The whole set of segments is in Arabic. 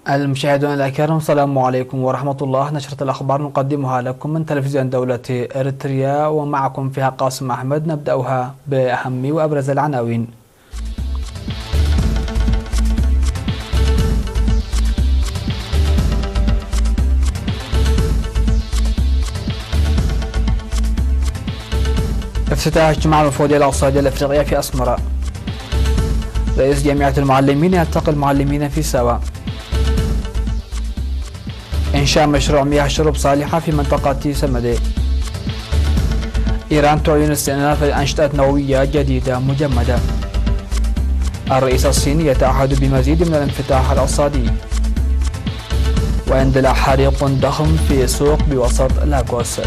المشاهدون الأكارم، السلام عليكم ورحمة الله. نشرة الأخبار نقدمها لكم من تلفزيون دولة إريتريا، ومعكم فيها قاسم أحمد. نبدأها بأهم وأبرز العناوين. افتتاح اجتماع المفوضية الأقتصادية الأفريقية في أسمرة. رئيس جامعة المعلمين يلتقي المعلمين في سوا. إنشاء مشروع مياه شرب صالحة في منطقة سمدة. إيران تعلن استئناف أنشطة نووية جديدة مجمدة. الرئيس الصيني يتعهد بمزيد من الانفتاح الاقتصادي. واندلع حريق ضخم في سوق بوسط لاغوس.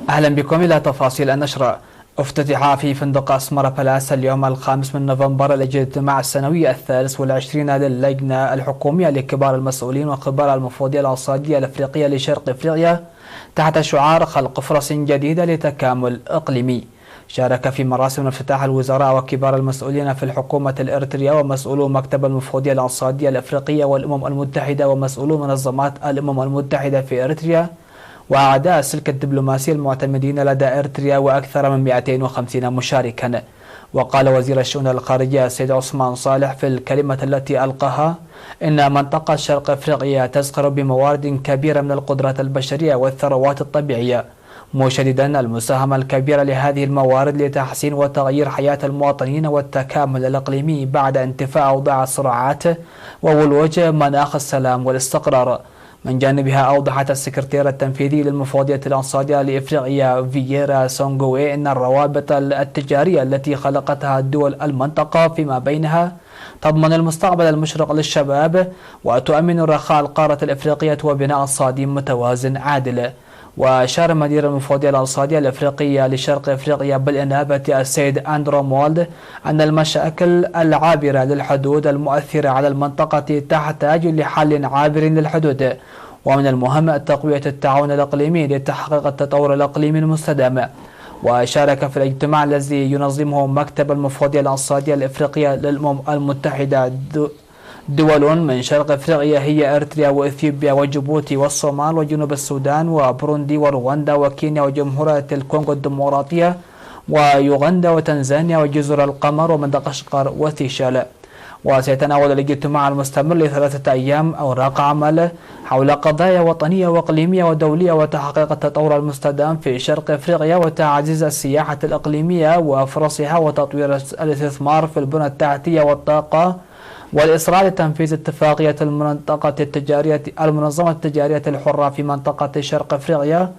أهلا بكم إلى تفاصيل النشرة. افتتح في فندق أسمرة بالاس اليوم الخامس من نوفمبر الاجتماع السنوي الثالث والعشرين للجنة الحكومية لكبار المسؤولين وكبار المفوضية الاقتصادية الأفريقية لشرق أفريقيا تحت شعار خلق فرص جديدة لتكامل إقليمي. شارك في مراسم الافتتاح الوزراء وكبار المسؤولين في الحكومة الإريتريا ومسؤولو مكتب المفوضية الاقتصادية الأفريقية والأمم المتحدة ومسؤولو منظمات الأمم المتحدة في إريتريا وأعداء السلك الدبلوماسي المعتمدين لدى إريتريا وأكثر من 250 مشاركا. وقال وزير الشؤون الخارجية السيد عثمان صالح في الكلمة التي ألقاها إن منطقة شرق أفريقيا تزخر بموارد كبيرة من القدرات البشرية والثروات الطبيعية، مشددا المساهمة الكبيرة لهذه الموارد لتحسين وتغيير حياة المواطنين والتكامل الإقليمي بعد انتفاء أوضاع الصراعات وولوج مناخ السلام والاستقرار. من جانبها أوضحت السكرتير التنفيذي للمفوضية الاقتصادية لإفريقيا فييرا سونغوي أن الروابط التجارية التي خلقتها دول المنطقة فيما بينها تضمن المستقبل المشرق للشباب وتؤمن رخاء القارة الإفريقية وبناء صادم متوازن عادل. وأشار مدير المفوضية الاقتصادية الأفريقية لشرق أفريقيا بالإنابة السيد أندرو مولد أن المشاكل العابرة للحدود المؤثرة على المنطقة تحتاج لحل عابر للحدود، ومن المهم تقوية التعاون الإقليمي لتحقيق التطور الإقليمي المستدام. وشارك في الاجتماع الذي ينظمه مكتب المفوضية الاقتصادية الأفريقية للأمم المتحدة دول من شرق أفريقيا هي إريتريا وإثيوبيا وجيبوتي والصومال وجنوب السودان وبروندي ورواندا وكينيا وجمهورية الكونغو الديمقراطية ويوغندا وتنزانيا وجزر القمر ومدغشقر وسيشال. وسيتناول الاجتماع المستمر ل3 أيام أوراق عمل حول قضايا وطنية وإقليمية ودولية وتحقيق التطور المستدام في شرق أفريقيا وتعزيز السياحة الإقليمية وفرصها وتطوير الاستثمار في البنى التحتية والطاقة والإصرار لتنفيذ اتفاقية المنظمة التجارية الحرة في منطقة شرق أفريقيا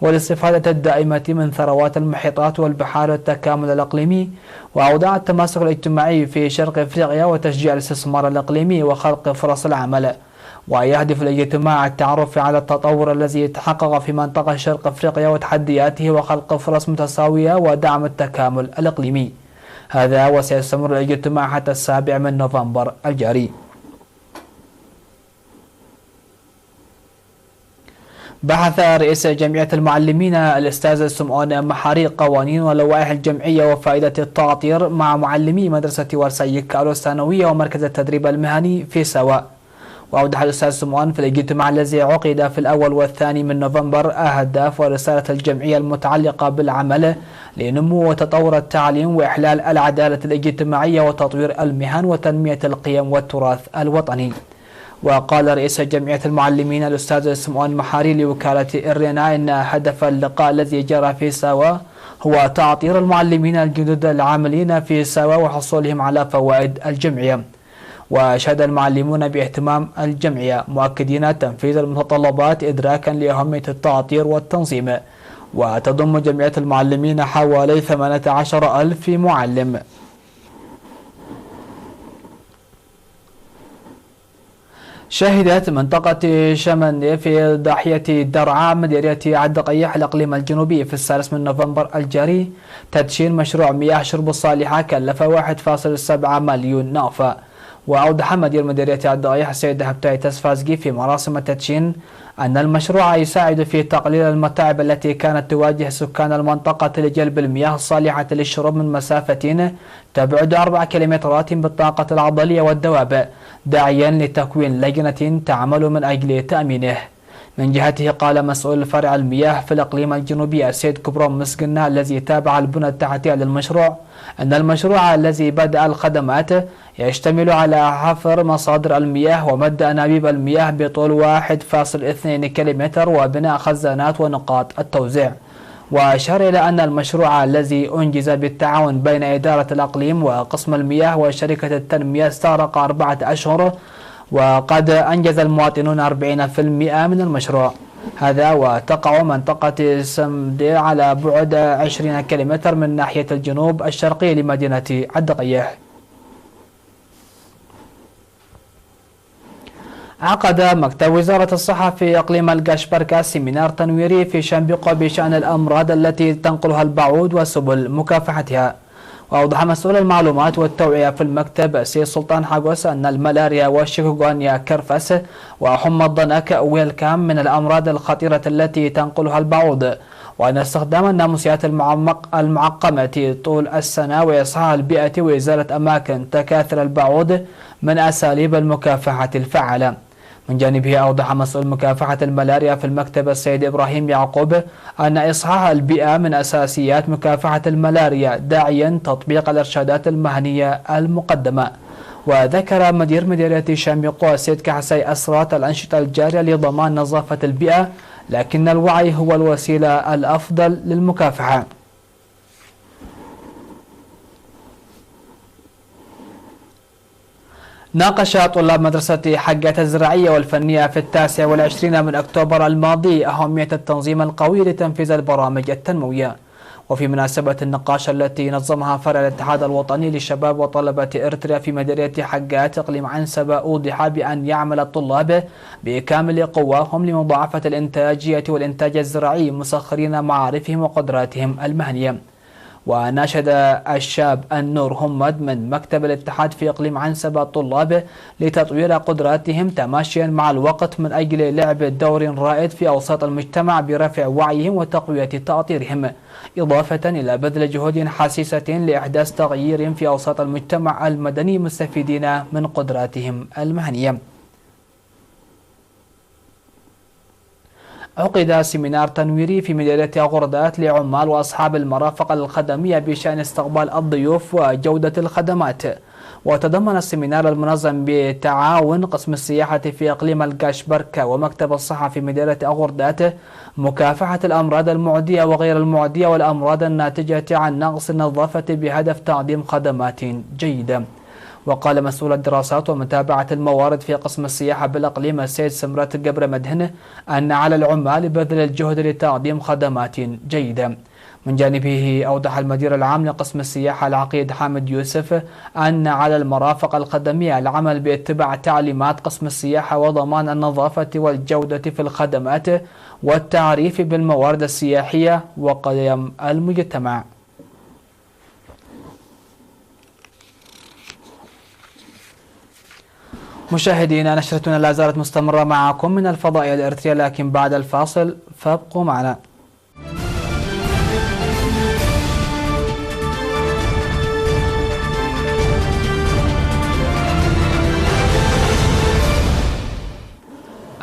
والاستفادة الدائمة من ثروات المحيطات والبحار والتكامل الإقليمي وأوضاع التماسك الاجتماعي في شرق أفريقيا وتشجيع الاستثمار الإقليمي وخلق فرص العمل. ويهدف الاجتماع التعرف على التطور الذي يتحقق في منطقة شرق أفريقيا وتحدياته وخلق فرص متساوية ودعم التكامل الإقليمي. هذا وسيستمر الاجتماع حتى 7 من نوفمبر الجاري. بحث رئيس جمعية المعلمين الأستاذ سمعون محاري قوانين ولوائح الجمعية وفائدة التعطير مع معلمي مدرسة ورساي كارلو الثانوية ومركز التدريب المهني في سوا. وأوضح الأستاذ سمعون في الاجتماع الذي عقد في الأول والثاني من نوفمبر أهداف ورسالة الجمعية المتعلقة بالعمل لنمو وتطور التعليم وإحلال العدالة الاجتماعية وتطوير المهن وتنمية القيم والتراث الوطني. وقال رئيس جمعية المعلمين الأستاذ سمعون محاري لوكالة إرينا إن هدف اللقاء الذي جرى في سوا هو تعطير المعلمين الجدد العاملين في سوا وحصولهم على فوائد الجمعية. وشهد المعلمون باهتمام الجمعية مؤكدين تنفيذ المتطلبات إدراكا لأهمية التعطير والتنظيم. وتضم جمعية المعلمين حوالي 18,000 معلم. شهدت منطقة شمن في ضاحية درعا مديرية عد قيح الإقليم الجنوبي في 3 من نوفمبر الجاري تدشين مشروع مياه شرب صالحة كلف 1.7 مليون نافع. وأوضح مدير مديرية الضائح السيد هبتاي تسفازجي في مراسم التدشين أن المشروع يساعد في تقليل المتاعب التي كانت تواجه سكان المنطقة لجلب المياه الصالحة للشرب من مسافة تبعد 4 كيلومترات بالطاقة العضلية والدواب، داعيا لتكوين لجنة تعمل من أجل تأمينه. من جهته قال مسؤول فرع المياه في الإقليم الجنوبي السيد كبرون مسقنا الذي تابع البنى التحتية للمشروع أن المشروع الذي بدأ الخدمات يشتمل على حفر مصادر المياه ومد أنابيب المياه بطول 1.2 كيلومتر وبناء خزانات ونقاط التوزيع. وأشار إلى أن المشروع الذي أنجز بالتعاون بين إدارة الأقليم وقسم المياه وشركة التنمية استغرق 4 أشهر، وقد أنجز المواطنون 40% من المشروع هذا. وتقع منطقة سمدير على بعد 20 كيلومتر من ناحية الجنوب الشرقي لمدينة الدقيح. عقد مكتب وزارة الصحة في إقليم القشبركة سيمينار تنويري في شنبقة بشأن الأمراض التي تنقلها البعوض وسبل مكافحتها. وأوضح مسؤول المعلومات والتوعية في المكتب السيد سلطان حاجوس أن الملاريا والشيكوغونيا كرفس وحمى الضنك ويلكام من الأمراض الخطيرة التي تنقلها البعوض، وأن استخدام الناموسيات المعقمة طول السنة وإصحاح البيئة وإزالة أماكن تكاثر البعوض من أساليب المكافحة الفعالة. من جانبه أوضح مسؤول مكافحة الملاريا في المكتب السيد إبراهيم يعقوب أن إصحاح البيئة من أساسيات مكافحة الملاريا، داعيا تطبيق الإرشادات المهنية المقدمة. وذكر مدير مديرية شنبقة السيد كحسي أسرات الأنشطة الجارية لضمان نظافة البيئة، لكن الوعي هو الوسيلة الأفضل للمكافحة. ناقش طلاب مدرسة حقة الزراعية والفنية في 29 من أكتوبر الماضي أهمية التنظيم القوي لتنفيذ البرامج التنموية. وفي مناسبة النقاش التي نظمها فرع الاتحاد الوطني للشباب وطلبة إرتريا في مديرية حقات إقليم عنسبة، أوضح بأن يعمل الطلاب بكامل قواهم لمضاعفة الإنتاجية والإنتاج الزراعي مسخرين معارفهم وقدراتهم المهنية. وناشد الشاب النور همد من مكتب الاتحاد في إقليم عنسبة الطلاب لتطوير قدراتهم تماشيا مع الوقت من أجل لعب دور رائد في أوساط المجتمع برفع وعيهم وتقوية تأطيرهم، إضافة إلى بذل جهود حسيسة لإحداث تغيير في أوساط المجتمع المدني مستفيدين من قدراتهم المهنية. عقد سيمينار تنويري في مديرية غردات لعمال وأصحاب المرافق الخدمية بشأن استقبال الضيوف وجودة الخدمات. وتضمن السيمينار المنظم بتعاون قسم السياحة في إقليم القشبركة ومكتب الصحة في مديرية غردات مكافحة الأمراض المعدية وغير المعدية والأمراض الناتجة عن نقص النظافة بهدف تقديم خدمات جيدة. وقال مسؤول الدراسات ومتابعة الموارد في قسم السياحة بالإقليم السيد سمرات قبر مدهن أن على العمال بذل الجهد لتقديم خدمات جيدة. من جانبه أوضح المدير العام لقسم السياحة العقيد حامد يوسف أن على المرافق الخدمية العمل باتباع تعليمات قسم السياحة وضمان النظافة والجودة في الخدمات والتعريف بالموارد السياحية وقيم المجتمع. مشاهدينا، نشرتنا لا زالت مستمرة معكم من الفضائية الإرترية، لكن بعد الفاصل فابقوا معنا.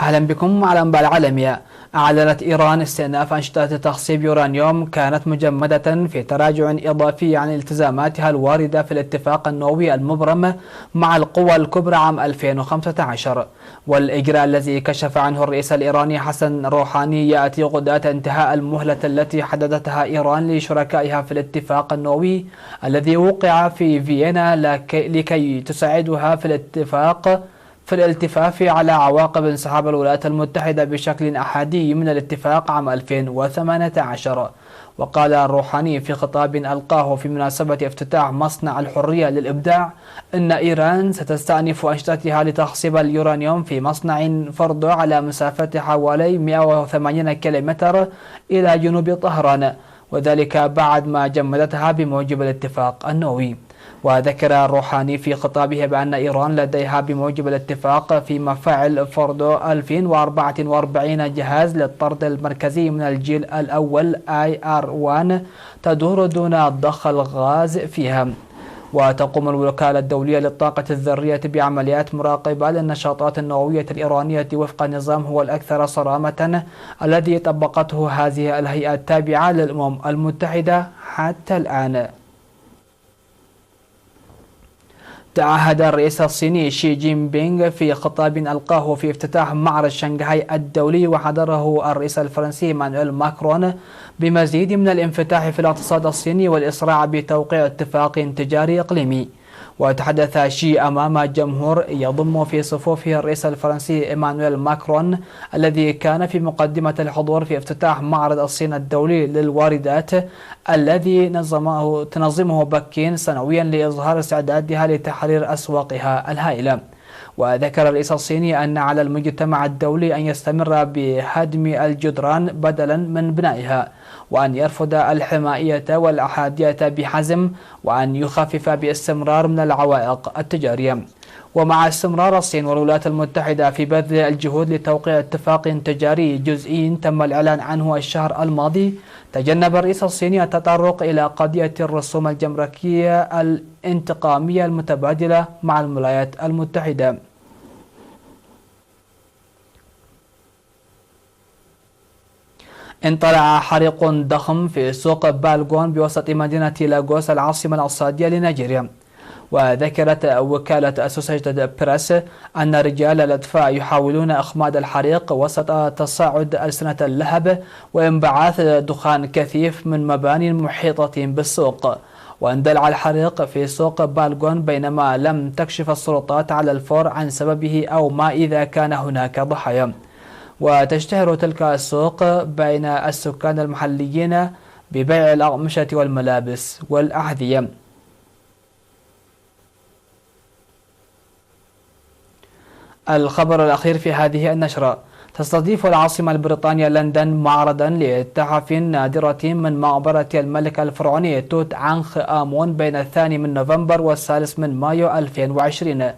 أهلا بكم على أنباء العالمية. أعلنت إيران استئناف أنشطة تخصيب يورانيوم كانت مجمدة في تراجع إضافي عن التزاماتها الواردة في الاتفاق النووي المبرم مع القوى الكبرى عام 2015. والإجراء الذي كشف عنه الرئيس الإيراني حسن روحاني يأتي غداة انتهاء المهلة التي حددتها إيران لشركائها في الاتفاق النووي الذي وقع في فيينا لكي تساعدها في الالتفاف على عواقب انسحاب الولايات المتحدة بشكل أحادي من الاتفاق عام 2018. وقال الروحاني في خطاب ألقاه في مناسبة افتتاح مصنع الحرية للإبداع أن إيران ستستأنف أنشطتها لتخصيب اليورانيوم في مصنع فرض على مسافة حوالي 180 كيلومتر إلى جنوب طهران، وذلك بعد ما جمدتها بموجب الاتفاق النووي. وذكر الروحاني في خطابه بأن إيران لديها بموجب الاتفاق في مفاعل فوردو 2044 جهاز للطرد المركزي من الجيل الأول IR-1 تدور دون ضخ الغاز فيها. وتقوم الوكالة الدولية للطاقة الذرية بعمليات مراقبة للنشاطات النووية الإيرانية وفق نظام هو الأكثر صرامة الذي طبقته هذه الهيئة التابعة للأمم المتحدة حتى الآن. تعهد الرئيس الصيني شي جين بينغ في خطاب ألقاه في افتتاح معرض شنغهاي الدولي وحضره الرئيس الفرنسي مانويل ماكرون بمزيد من الانفتاح في الاقتصاد الصيني والإسراع بتوقيع اتفاق تجاري إقليمي. وتحدث شي أمام جمهور يضم في صفوفه الرئيس الفرنسي إيمانويل ماكرون الذي كان في مقدمة الحضور في افتتاح معرض الصين الدولي للواردات الذي تنظمه بكين سنويا لإظهار استعدادها لتحرير أسواقها الهائلة. وذكر الرئيس الصيني أن على المجتمع الدولي أن يستمر بهدم الجدران بدلا من بنائها، وأن يرفض الحمائية والأحادية بحزم، وأن يخفف باستمرار من العوائق التجارية. ومع استمرار الصين والولايات المتحدة في بذل الجهود لتوقيع اتفاق تجاري جزئي تم الإعلان عنه الشهر الماضي، تجنب الرئيس الصيني التطرق إلى قضية الرسوم الجمركية الانتقامية المتبادلة مع الولايات المتحدة. انطلع حريق ضخم في سوق بالغون بوسط مدينة لاغوس العاصمة الاقتصادية لنيجيريا. وذكرت وكالة أسوسيتد بريس أن رجال الإطفاء يحاولون إخماد الحريق وسط تصاعد ألسنة اللهب وانبعاث دخان كثيف من مباني محيطة بالسوق. واندلع الحريق في سوق بالغون بينما لم تكشف السلطات على الفور عن سببه أو ما إذا كان هناك ضحايا. وتشتهر تلك السوق بين السكان المحليين ببيع الأقمشة والملابس والأحذية. الخبر الأخير في هذه النشرة: تستضيف العاصمة البريطانية لندن معرضا لتحف نادرة من مقبرة الملك الفرعوني توت عنخ آمون بين 2 من نوفمبر والثالث من مايو 2020.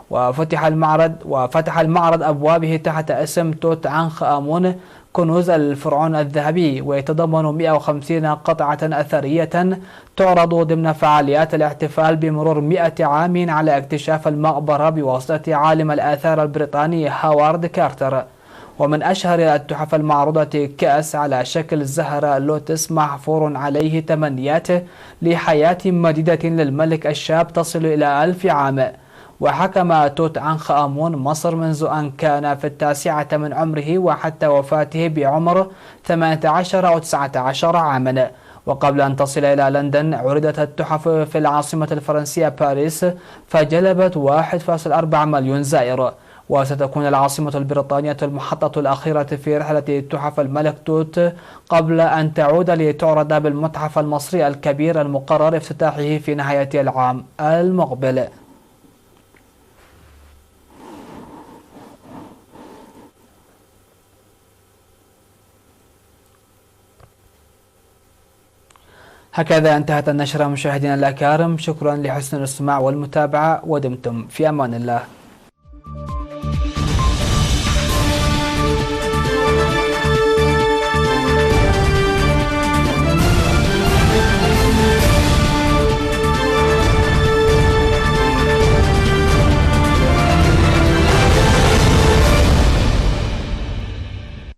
وفتح المعرض أبوابه تحت اسم توت عنخ آمون كنوز الفرعون الذهبي، ويتضمن 150 قطعة أثرية تعرض ضمن فعاليات الاحتفال بمرور 100 عام على اكتشاف المقبرة بواسطة عالم الآثار البريطاني هوارد كارتر. ومن أشهر التحف المعروضة كأس على شكل زهرة لوتس محفور عليه تمنيات لحياة مديدة للملك الشاب تصل إلى 1000 عام. وحكم توت عنخ آمون مصر منذ أن كان في 9 من عمره وحتى وفاته بعمر 18 أو 19 عاما. وقبل أن تصل إلى لندن عرضت التحف في العاصمة الفرنسية باريس فجلبت 1.4 مليون زائر. وستكون العاصمة البريطانية المحطة الأخيرة في رحلة تحف الملك توت قبل أن تعود لتعرض بالمتحف المصري الكبير المقرر افتتاحه في نهاية العام المقبل. هكذا انتهت النشرة مشاهدينا الأكارم، شكرا لحسن الاستماع والمتابعة ودمتم في أمان الله.